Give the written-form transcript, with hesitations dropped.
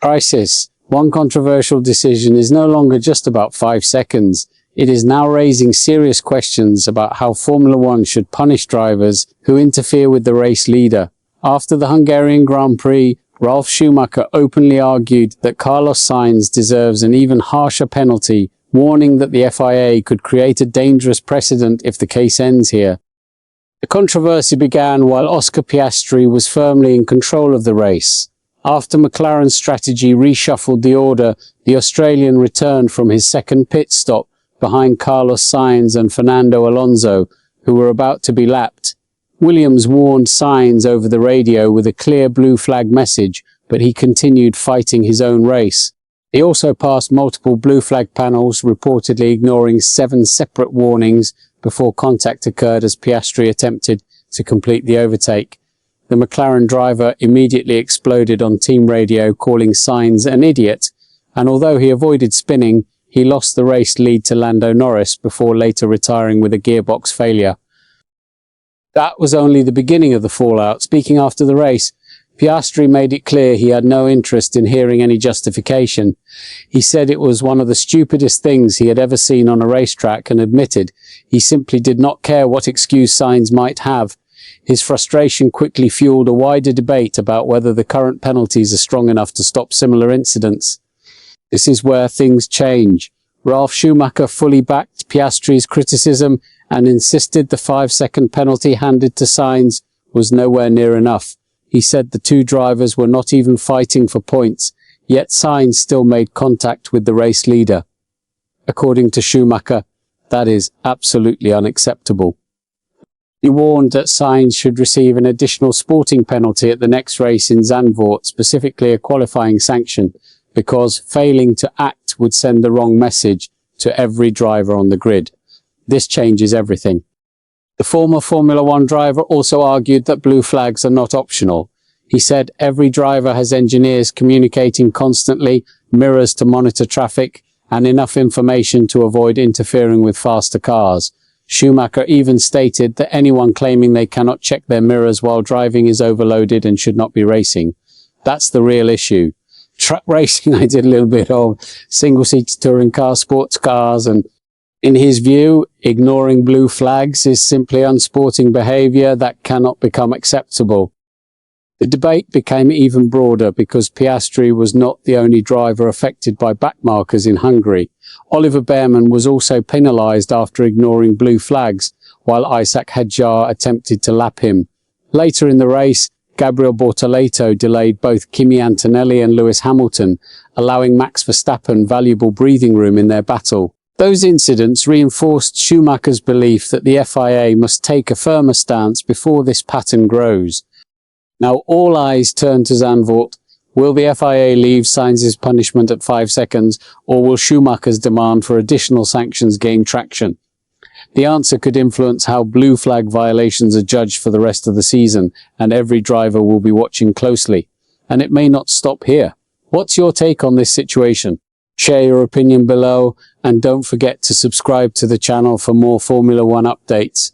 Crisis. One controversial decision is no longer just about 5 seconds. It is now raising serious questions about how Formula One should punish drivers who interfere with the race leader. After the Hungarian Grand Prix, Ralf Schumacher openly argued that Carlos Sainz deserves an even harsher penalty, warning that the FIA could create a dangerous precedent if the case ends here. The controversy began while Oscar Piastri was firmly in control of the race. After McLaren's strategy reshuffled the order, the Australian returned from his second pit stop behind Carlos Sainz and Fernando Alonso, who were about to be lapped. Williams warned Sainz over the radio with a clear blue flag message, but he continued fighting his own race. He also passed multiple blue flag panels, reportedly ignoring 7 separate warnings before contact occurred as Piastri attempted to complete the overtake. The McLaren driver immediately exploded on team radio, calling Sainz an idiot, and although he avoided spinning, he lost the race lead to Lando Norris before later retiring with a gearbox failure. That was only the beginning of the fallout. Speaking after the race, Piastri made it clear he had no interest in hearing any justification. He said it was one of the stupidest things he had ever seen on a racetrack and admitted he simply did not care what excuse Sainz might have. His frustration quickly fueled a wider debate about whether the current penalties are strong enough to stop similar incidents. This is where things change. Ralf Schumacher fully backed Piastri's criticism and insisted the 5-second penalty handed to Sainz was nowhere near enough. He said the two drivers were not even fighting for points, yet Sainz still made contact with the race leader. According to Schumacher, that is absolutely unacceptable. He warned that Sainz should receive an additional sporting penalty at the next race in Zandvoort, specifically a qualifying sanction, because failing to act would send the wrong message to every driver on the grid. This changes everything. The former Formula One driver also argued that blue flags are not optional. He said every driver has engineers communicating constantly, mirrors to monitor traffic, and enough information to avoid interfering with faster cars. Schumacher even stated that anyone claiming they cannot check their mirrors while driving is overloaded and should not be racing. That's the real issue. Truck racing I did a little bit of, single-seater touring cars, sports cars, and in his view, ignoring blue flags is simply unsporting behaviour that cannot become acceptable. The debate became even broader because Piastri was not the only driver affected by backmarkers in Hungary. Oliver Bearman was also penalised after ignoring blue flags, while Isaac Hadjar attempted to lap him. Later in the race, Gabriel Bortoleto delayed both Kimi Antonelli and Lewis Hamilton, allowing Max Verstappen valuable breathing room in their battle. Those incidents reinforced Schumacher's belief that the FIA must take a firmer stance before this pattern grows. Now all eyes turn to Zandvoort. Will the FIA leave Sainz's punishment at 5 seconds, or will Schumacher's demand for additional sanctions gain traction? The answer could influence how blue flag violations are judged for the rest of the season, and every driver will be watching closely. And it may not stop here. What's your take on this situation? Share your opinion below, and don't forget to subscribe to the channel for more Formula One updates.